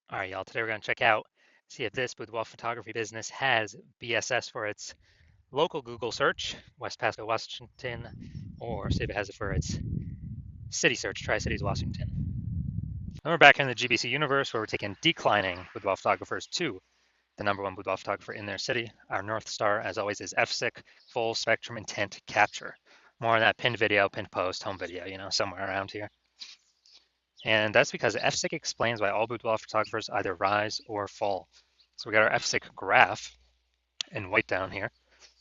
All right, y'all, today we're going to check out, see if this boudoir photography business has BSS for its local Google search, West Pasco, Washington, or see if it has it for its city search, Tri-Cities, Washington. And we're back in the GBC universe where we're taking declining boudoir photographers to the #1 boudoir photographer in their city. Our North Star, as always, is FSIC, full spectrum intent capture. More on that pinned video, pinned post, home video, somewhere around here. And that's because FSIC explains why all boudoir photographers either rise or fall. So we got our FSIC graph in white down here.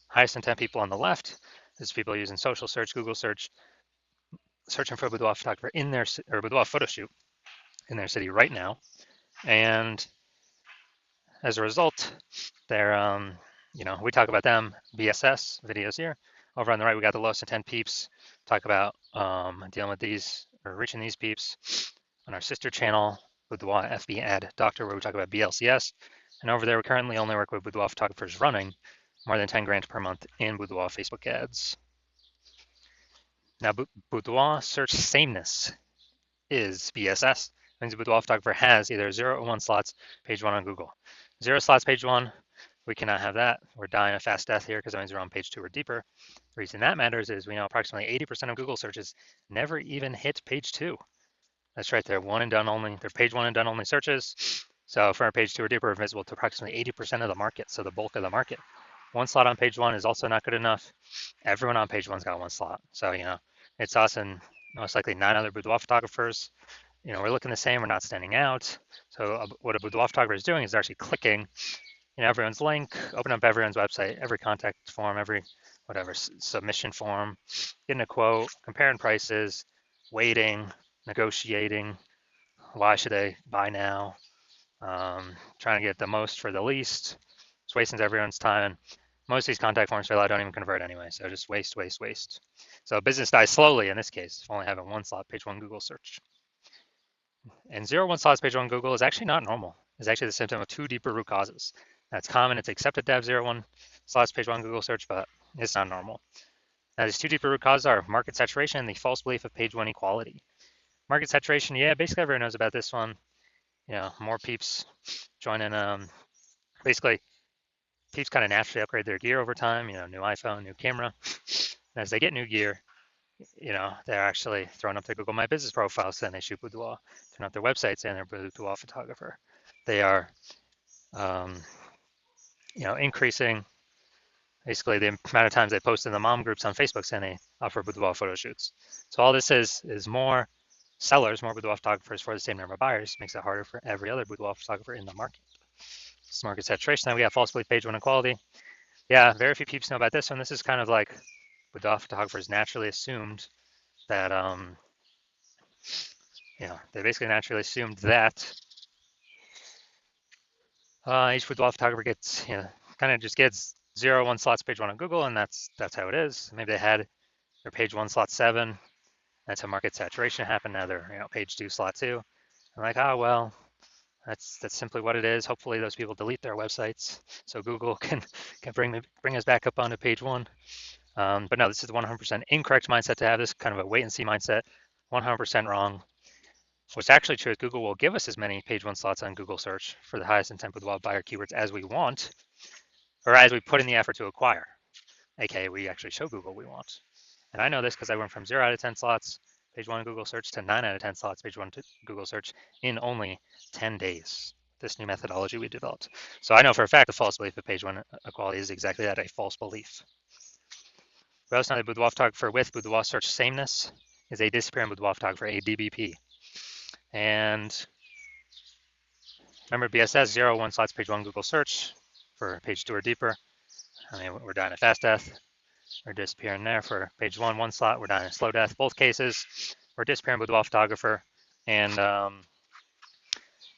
Highest intent people on the left is people using social search, Google search, searching for a boudoir photographer in their or boudoir photo shoot in their city right now. And as a result, they're we talk about them BSS videos here. Over on the right, we got the lowest intent peeps. Talk about dealing with these or reaching these peeps on our sister channel, Boudoir FB Ad Doctor, where we talk about BLCS. And over there, we currently only work with boudoir photographers running more than 10 grand per month in boudoir Facebook ads. Now, boudoir search sameness is BSS. It means a boudoir photographer has either 0 or 1 slots, page 1 on Google. 0 slots, page 1, we cannot have that. We're dying a fast death here because that means we're on page 2 or deeper. The reason that matters is we know approximately 80% of Google searches never even hit page 2. That's right, they're one and done only. They're page 1 and done only searches. So for our page 2 or deeper, we're visible to approximately 80% of the market, so the bulk of the market. 1 slot on page 1 is also not good enough. Everyone on page 1's got 1 slot. So, it's us and most likely 9 other boudoir photographers. We're looking the same, we're not standing out. So what a boudoir photographer is doing is actually clicking everyone's link, open up everyone's website, every contact form, every whatever submission form, getting a quote, comparing prices, waiting, negotiating. Why should I buy now? Trying to get the most for the least. It's wasting everyone's time. And most of these contact forms don't even convert anyway. So just waste, waste, waste. So business dies slowly in this case, only having 1 slot, page 1 Google search. And 0 1 slots, page 1 Google is actually not normal. It's actually the symptom of 2 deeper root causes. That's common. It's accepted to have 0 1 slots, page 1 Google search, but it's not normal. Now, these 2 deeper root causes are market saturation and the false belief of page 1 equality. Market saturation, yeah, basically everyone knows about this one. More peeps joining. Basically, peeps kind of naturally upgrade their gear over time. New iPhone, new camera. And as they get new gear, they're actually throwing up their Google My Business profile saying they shoot boudoir, throwing up their website saying they're a boudoir photographer. They are, increasing basically the amount of times they post in the mom groups on Facebook saying they offer boudoir photo shoots. So all this is more sellers, more boudoir photographers for the same number of buyers, makes it harder for every other boudoir photographer in the market. This market saturation. Then we got false belief page 1 equality. Yeah, very few peeps know about this one. This is kind of like boudoir photographers naturally assumed that, they basically naturally assumed that each boudoir photographer gets, kind of just gets 0 1 slots, page 1 on Google, and that's how it is. Maybe they had their page 1 slot 7. That's how market saturation happened. Now they're page 2 slot 2. I'm like, oh well, that's simply what it is. Hopefully those people delete their websites so Google can bring us back up onto page 1. But no, this is the 100% incorrect mindset to have. This kind of a wait and see mindset. 100% wrong. What's actually true is Google will give us as many page 1 slots on Google search for the highest intent boudoir buyer keywords as we want, or as we put in the effort to acquire. AKA, we actually show Google we want. And I know this because I went from 0 out of 10 slots, page 1 Google search, to 9 out of 10 slots, page 1 Google search in only 10 days. This new methodology we developed. So I know for a fact the false belief of page 1 equality is exactly that, a false belief. We also know that boudoir photographer with boudoir search sameness is a disappearing boudoir photographer, a DBP. And remember BSS, 0 1 slots, page 1 Google search for page 2 or deeper. I mean, we're dying a fast death. We're disappearing there for page 1 1 slot. We're dying a slow death. Both cases, we're disappearing boudoir photographer. And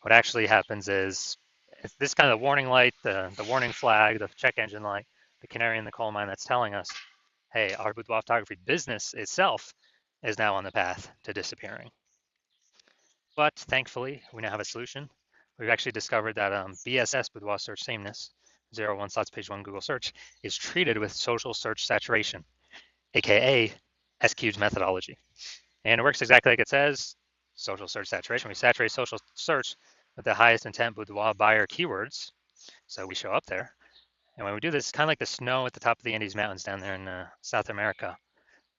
what actually happens is this kind of warning light, the warning flag, the check engine light, the canary in the coal mine that's telling us, hey, our boudoir photography business itself is now on the path to disappearing. But thankfully, we now have a solution. We've actually discovered that BSS, boudoir search sameness, 0 1 slots, page 1 Google search, is treated with social search saturation, aka SQ's methodology. And it works exactly like it says, social search saturation. We saturate social search with the highest intent boudoir buyer keywords. So we show up there. And when we do this, it's kind of like the snow at the top of the Andes Mountains down there in South America,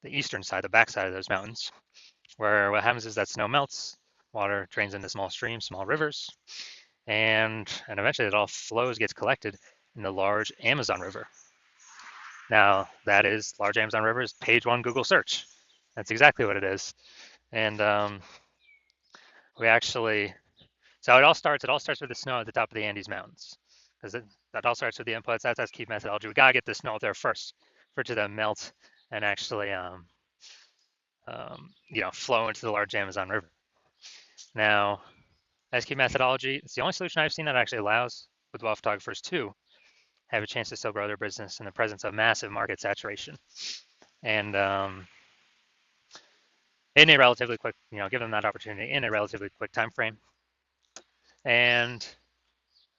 the eastern side, the back side of those mountains, where what happens is that snow melts, water drains into small streams, small rivers, and eventually it all flows, gets collected in the large Amazon River. Now, that is large Amazon River is page one Google search. That's exactly what it is. And we actually, so it all starts with the snow at the top of the Andes Mountains, because that all starts with the inputs. That's key methodology. We gotta get the snow up there first for it to then melt and actually, flow into the large Amazon River. Now, as key methodology, it's the only solution I've seen that actually allows boudoir photographers to have a chance to still grow their business in the presence of massive market saturation. And in a relatively quick, give them that opportunity in a relatively quick time frame. And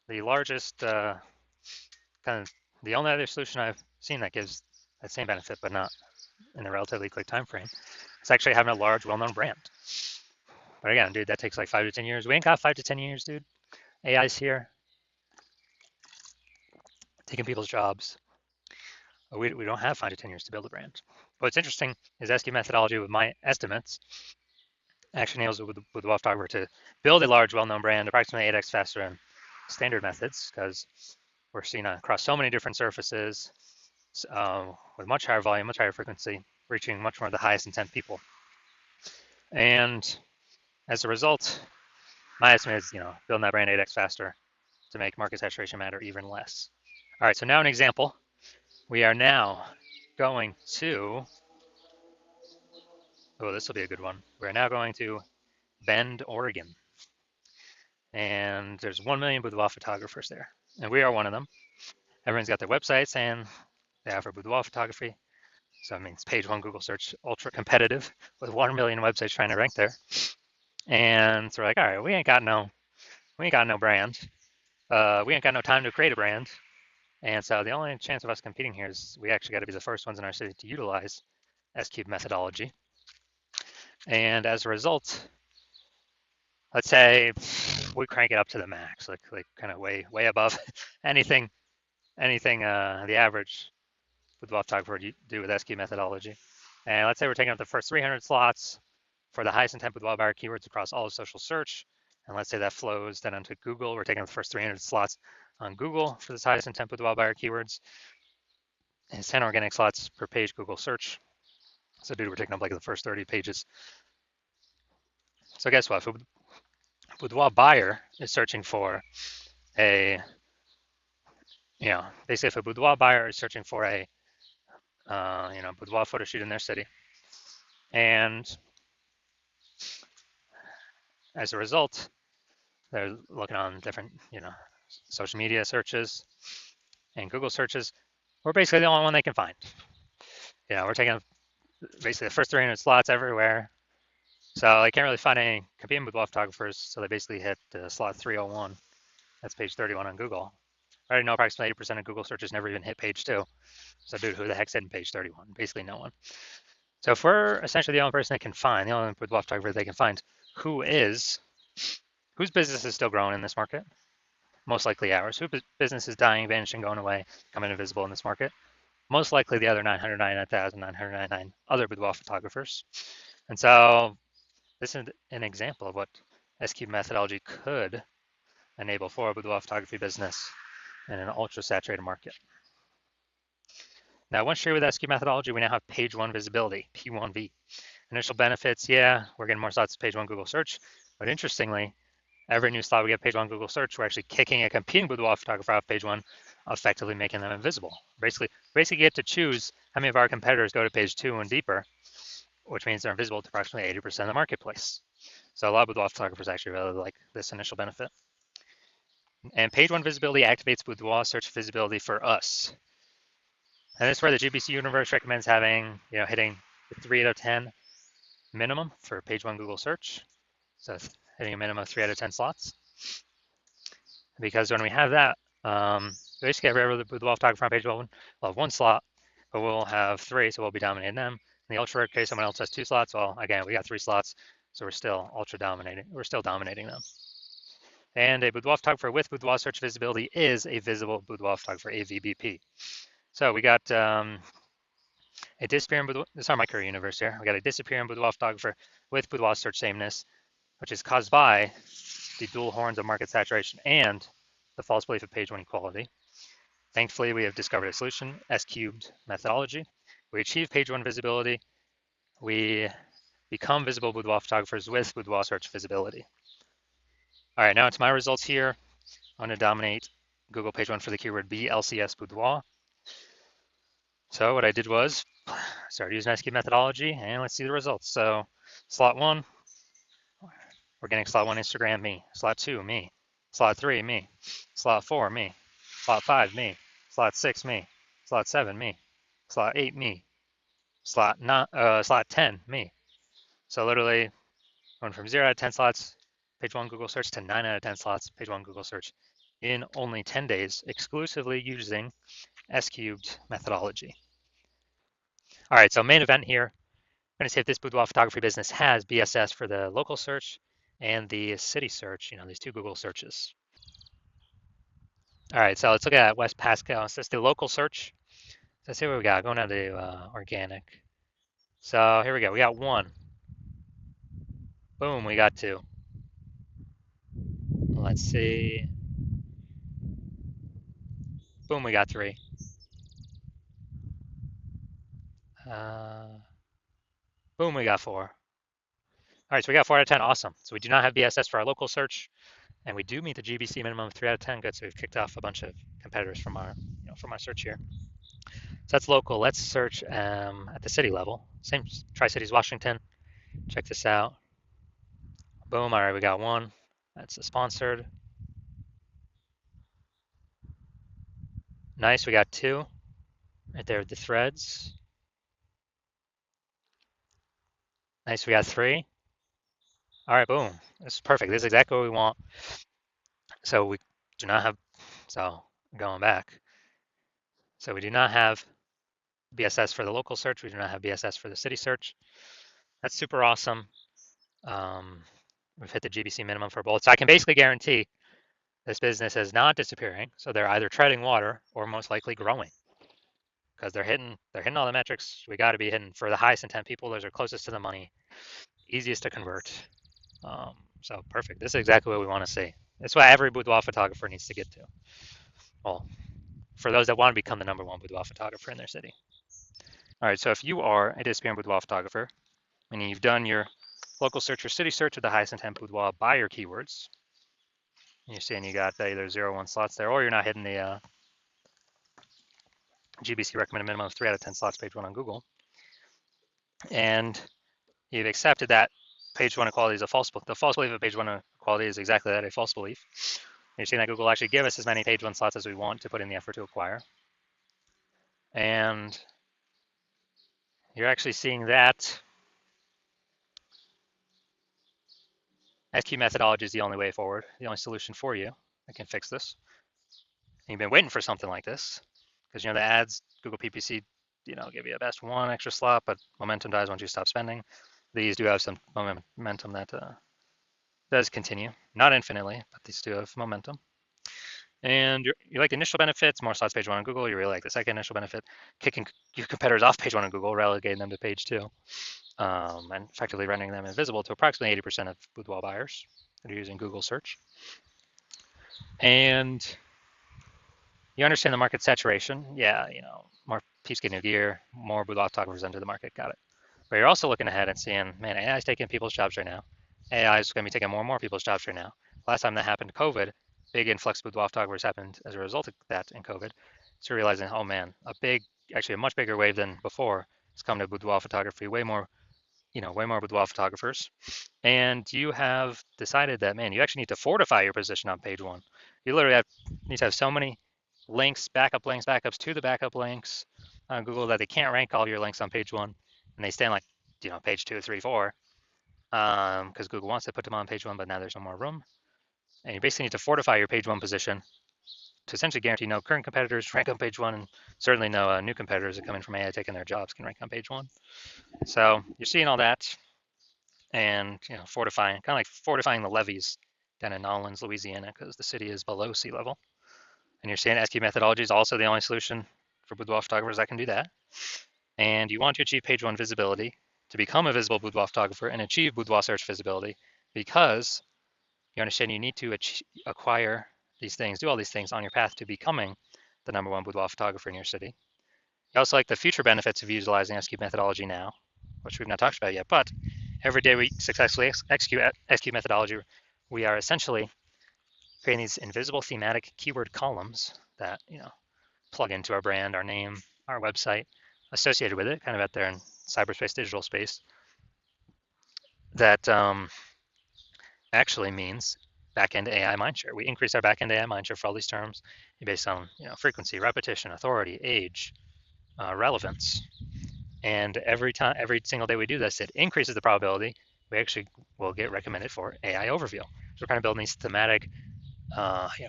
the largest, kind of the only other solution I've seen that gives that same benefit, but not in a relatively quick time frame, is actually having a large, well-known brand. But again, dude, that takes like 5 to 10 years. We ain't got 5 to 10 years, dude. AI's here, taking people's jobs. We don't have 5 to 10 years to build a brand. What's interesting is SQ methodology with my estimates actually enables with the photographer to build a large, well-known brand approximately 8x faster than standard methods, because we're seeing across so many different surfaces with much higher volume, much higher frequency, reaching much more of the highest intent people. And as a result, my estimate is, building that brand 8x faster to make market saturation matter even less. All right, so now an example. We are now going to, this will be a good one. We're now going to Bend, Oregon. And there's 1 million boudoir photographers there. And we are one of them. Everyone's got their websites and they offer boudoir photography. So it means page one Google search, ultra competitive with 1 million websites trying to rank there. And so we're like, all right, we ain't got no brand. We ain't got no time to create a brand. And so the only chance of us competing here is we actually got to be the first ones in our city to utilize S-Cube methodology. And as a result, let's say we crank it up to the max, like kind of way above anything the average boudoir photographer would do with S-Cube methodology. And let's say we're taking up the first 300 slots for the highest intent boudoir buyer keywords across all of social search. And let's say that flows then onto Google. We're taking up the first 300 slots on Google for the highest intent boudoir buyer keywords. And 10 organic slots per page Google search. So dude, we're taking up like the first 30 pages. So guess what? If a boudoir buyer is searching for basically if a boudoir buyer is searching for a boudoir photo shoot in their city, and as a result, they're looking on different, social media searches and Google searches, we're basically the only one they can find. We're taking basically the first 300 slots everywhere. So they can't really find any competing boudoir photographers. So they basically hit slot 301. That's page 31 on Google. I already know approximately 80% of Google searches never even hit page 2. So dude, who the heck's hitting page 31? Basically no one. So if we're essentially the only person they can find, the only boudoir photographer they can find, whose business is still growing in this market? Most likely ours. Whose business is dying, vanishing, going away, becoming invisible in this market? Most likely the other 999,999 other boudoir photographers. And so this is an example of what S-Cube methodology could enable for a boudoir photography business in an ultra-saturated market. Now, once shared with S-Cube methodology, we now have page one visibility, P1V. Initial benefits, yeah, we're getting more slots to page one Google search, but interestingly, every new slot we get page one Google search, we're actually kicking a competing boudoir photographer off page one, effectively making them invisible. Basically get to choose how many of our competitors go to page 2 and deeper, which means they're invisible to approximately 80% of the marketplace. So a lot of boudoir photographers actually really like this initial benefit. And page one visibility activates boudoir search visibility for us. And this is where the GBC universe recommends having, hitting the 3 out of 10 minimum for page one Google search. So hitting a minimum of 3 out of 10 slots. Because when we have that, basically every other boudoir photographer on page one will have 1 slot, but we'll have 3, so we'll be dominating them. In the ultra rare case, someone else has 2 slots. Well, again, we got 3 slots, so we're still ultra dominating. We're still dominating them. And a boudoir photographer with boudoir search visibility is a visible boudoir photographer, a VBP. So we got a disappearing boudoir, this is our micro universe here. We got a disappearing boudoir photographer with boudoir search sameness, which is caused by the dual horns of market saturation and the false belief of page one equality. Thankfully, we have discovered a solution, S cubed methodology. We achieve page one visibility. We become visible boudoir photographers with boudoir search visibility. All right, now it's my results here. I'm going to dominate Google page one for the keyword BLCS boudoir. So what I did was started using S cubed methodology, and let's see the results. So slot one, we're getting slot one Instagram, me. Slot two, me. Slot three, me. Slot four, me. Slot five, me. Slot six, me. Slot seven, me. Slot eight, me. Slot 10, me. So literally went from 0 out of 10 slots, page one Google search, to 9 out of 10 slots, page one Google search in only 10 days, exclusively using S cubed methodology. All right, so main event here. I'm going to see if this boudoir photography business has BSS for the local search and the city search, these two Google searches. All right, so let's look at West Pasco. So that's the local search. Let's see what we got going down to organic. So here we go. We got one. Boom, we got two. Let's see. Boom, we got three. Boom, we got four. All right, so we got 4 out of 10. Awesome. So we do not have BSS for our local search, and we do meet the GBC minimum of 3 out of 10. Good. So we've kicked off a bunch of competitors from our, from our search here. So that's local. Let's search at the city level. Same Tri-Cities, Washington. Check this out. Boom. All right, we got one. That's a sponsored. Nice. We got two right there with the threads. Nice. We got three. All right, boom. This is perfect. This is exactly what we want. So we do not have, so going back. So we do not have BSS for the local search. We do not have BSS for the city search. That's super awesome. We've hit the GBC minimum for both. So I can basically guarantee this business is not disappearing. So they're either treading water or most likely growing because they're hitting all the metrics we got to be hitting for the highest intent people. Those are closest to the money, easiest to convert. So perfect. This is exactly what we want to see. That's what every boudoir photographer needs to get to. Well, for those that want to become the number one boudoir photographer in their city. All right, so if you are a disappearing boudoir photographer, meaning you've done your local search or city search with the highest intent boudoir by your keywords, and you're saying you got either 0 or 1 slots there, or you're not hitting the GBC recommended minimum of 3 out of 10 slots page one on Google, and you've accepted that page one equality is a false belief. The false belief of page one equality is exactly that, a false belief. You're seeing that Google will actually give us as many page one slots as we want to put in the effort to acquire. And you're actually seeing that SQ methodology is the only way forward, the only solution for you that can fix this. And you've been waiting for something like this because the ads, Google PPC, give you a best one extra slot, but momentum dies once you stop spending. These do have some momentum that does continue, not infinitely, but these do have momentum. And you like the initial benefits, more slots page one on Google. You really like the second initial benefit, kicking your competitors off page one on Google, relegating them to page two, and effectively rendering them invisible to approximately 80% of boudoir buyers that are using Google search. And you understand the market saturation. Yeah, more peeps get new gear, more boudoir photographers enter the market. Got it. But you're also looking ahead and seeing, man, AI is taking people's jobs right now. AI is going to be taking more and more people's jobs right now. Last time that happened, COVID, big influx of boudoir photographers happened as a result of that in COVID. So realizing, oh man, actually a much bigger wave than before has come to boudoir photography, way more boudoir photographers. And you have decided that, man, you actually need to fortify your position on page one. You literally need to have so many links, backups to the backup links on Google that they can't rank all your links on page one. And they stay on page 2, 3, 4, because Google wants to put them on page one, but now there's no more room. And you basically need to fortify your page one position to essentially guarantee no current competitors rank on page one, and certainly no new competitors that come in from AI taking their jobs can rank on page one. So you're seeing all that, and fortifying, kind of like fortifying the levees down in Nolens, Louisiana, because the city is below sea level. And you're saying SQ methodology is also the only solution for boudoir photographers that can do that. And you want to achieve page one visibility to become a visible boudoir photographer and achieve boudoir search visibility because you understand you need to acquire these things, do all these things on your path to becoming the number one boudoir photographer in your city. You also like the future benefits of utilizing SQ methodology now, which we've not talked about yet, but every day we successfully execute SQ methodology, we are essentially creating these invisible thematic keyword columns that, plug into our brand, our name, our website, associated with it, kind of out there in cyberspace, digital space, that actually means backend AI mindshare. We increase our backend AI mindshare for all these terms based on frequency, repetition, authority, age, relevance. And every single day we do this, it increases the probability we actually will get recommended for AI overview. So we're kind of building these thematic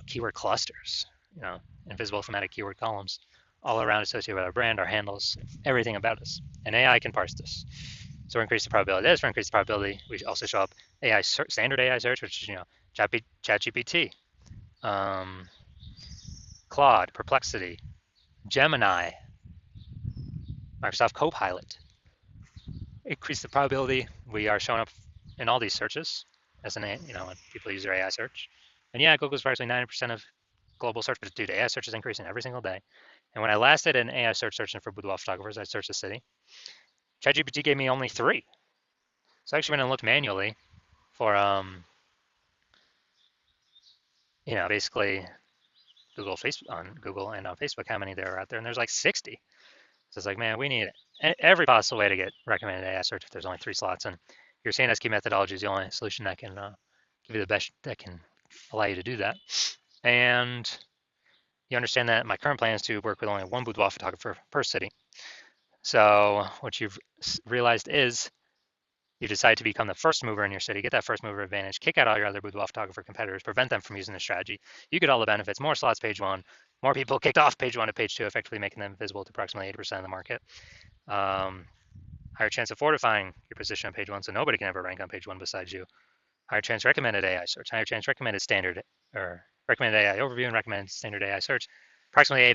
keyword clusters, invisible thematic keyword columns all around associated with our brand, our handles, everything about us. And AI can parse this. So we increase the probability of this, we increase the probability. We also show up AI standard AI search, which is ChatGPT, Claude, Perplexity, Gemini, Microsoft Copilot. Increase the probability we are showing up in all these searches as when people use their AI search. And yeah, Google's approximately 90% of global search, but dude, AI search is increasing every single day. And when I last did an AI search searching for boudoir photographers, I searched the city. ChatGPT gave me only 3. So I actually went and looked manually for basically on Google and on Facebook, how many there are out there, and there's like 60. So it's like, man, we need every possible way to get recommended AI search if there's only 3 slots. And your SQ methodology is the only solution that can give you the best, that can allow you to do that. And you understand that my current plan is to work with only one boudoir photographer per city. So what you've realized is you decide to become the first mover in your city, get that first mover advantage, kick out all your other boudoir photographer competitors, prevent them from using the strategy. You get all the benefits, more slots page one, more people kicked off page one to page two, effectively making them visible to approximately 80% of the market. Higher chance of fortifying your position on page one, so nobody can ever rank on page one besides you. Higher chance recommended AI search, higher chance recommended standard or recommended AI overview and recommended standard AI search. Approximately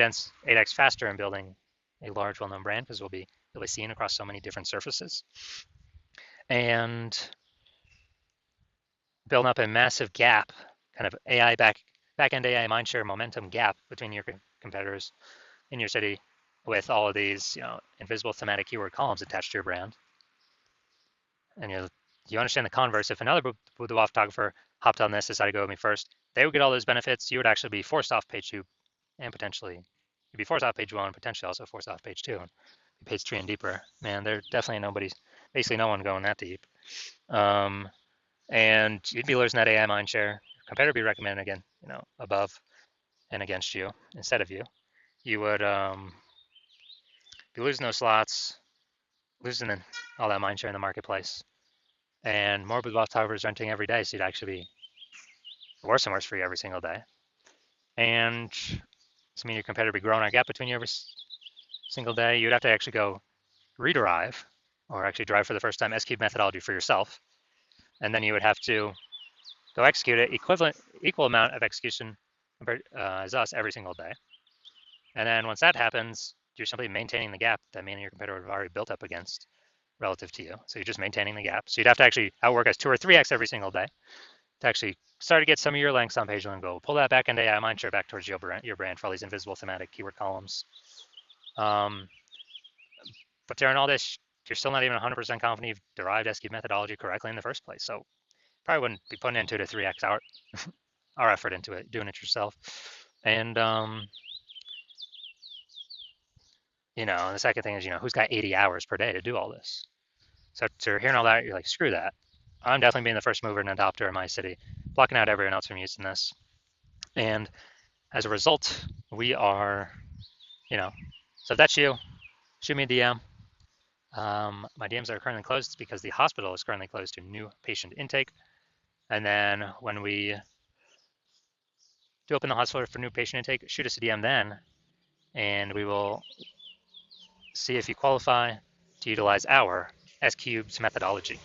8x faster in building a large, well-known brand because you'll be seen across so many different surfaces. And building up a massive gap, kind of AI back-end AI mindshare momentum gap between your competitors in your city with all of these, invisible thematic keyword columns attached to your brand. And you understand the converse. If another boudoir photographer hopped on this, decided to go with me first, they would get all those benefits. You would actually be forced off page 2 and potentially you'd be forced off page 1, potentially also forced off page 2 and page 3 and deeper. Man, there definitely basically no one going that deep. And you'd be losing that AI mindshare. Your competitor would be recommended again, above and against you instead of you. You would be losing those slots, losing all that mindshare in the marketplace. And more boudoir photographers renting every day, so you'd actually be worse and worse for you every single day. And this means your competitor would be growing a gap between you every single day. You'd have to actually go rederive or actually drive for the first time SQ methodology for yourself. And then you would have to go execute it equal amount of execution as us every single day. And then once that happens, you're simply maintaining the gap that me and your competitor would have already built up against relative to you. So you're just maintaining the gap. So you'd have to actually outwork us 2 or 3x every single day to actually start to get some of your links on page one and go pull that back into AI mindshare back towards your brand for all these invisible thematic keyword columns. But during all this, you're still not even 100% confident you've derived SQ methodology correctly in the first place. So probably wouldn't be putting in 2 to 3x our effort into it, doing it yourself. And the second thing is, who's got 80 hours per day to do all this? So you're hearing all that, you're like, screw that. I'm definitely being the first mover and adopter in my city, blocking out everyone else from using this. And as a result, we are, so if that's you, shoot me a DM. My DMs are currently closed because the hospital is currently closed to new patient intake. And then when we do open the hospital for new patient intake, shoot us a DM then, and we will see if you qualify to utilize our S-Cubes methodology.